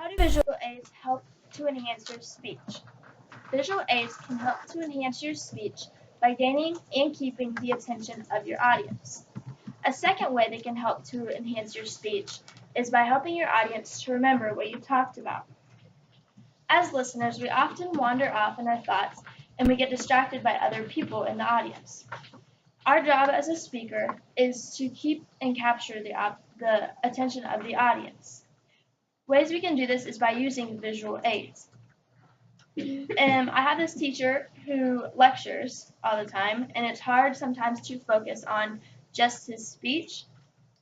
How do visual aids help to enhance your speech? Visual aids can help to enhance your speech by gaining and keeping the attention of your audience. A second way they can help to enhance your speech is by helping your audience to remember what you talked about. As listeners, we often wander off in our thoughts and we get distracted by other people in the audience. Our job as a speaker is to keep and capture the attention of the audience. Ways we can do this is by using visual aids. I have this teacher who lectures all the time, and it's hard sometimes to focus on just his speech.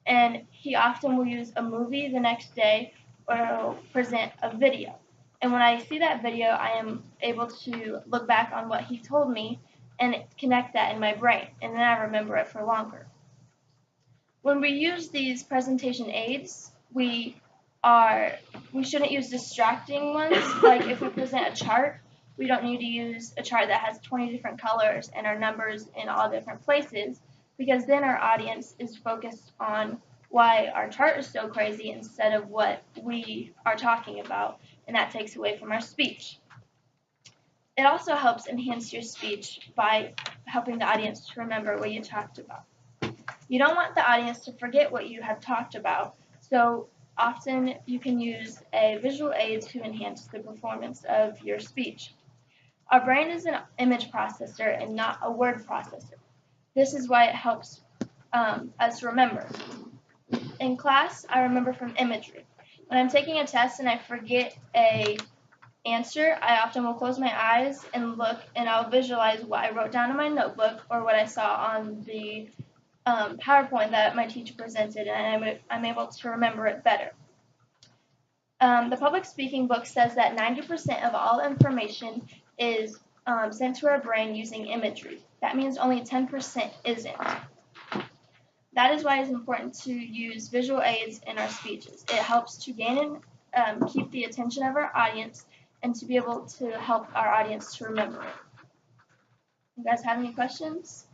And he often will use a movie the next day or he'll present a video. And when I see that video, I am able to look back on what he told me and connect that in my brain, and then I remember it for longer. When we use these presentation aids, we shouldn't use distracting ones. Like if we present a chart, we don't need to use a chart that has 20 different colors and our numbers in all different places, because then our audience is focused on why our chart is so crazy instead of what we are talking about, and that takes away from our speech. It also helps enhance your speech by helping the audience to remember what you talked about. You don't want the audience to forget what you have talked about, so often you can use a visual aid to enhance the performance of your speech. Our brain is an image processor and not a word processor. This is why it helps us remember. In class, I remember from imagery. When I'm taking a test and I forget an answer, I often will close my eyes and look, and I'll visualize what I wrote down in my notebook or what I saw on the PowerPoint that my teacher presented, and I'm able to remember it better. The public speaking book says that 90% of all information is sent to our brain using imagery. That means only 10% isn't. That is why it's important to use visual aids in our speeches. It helps to gain and keep the attention of our audience and to be able to help our audience to remember it. You guys have any questions?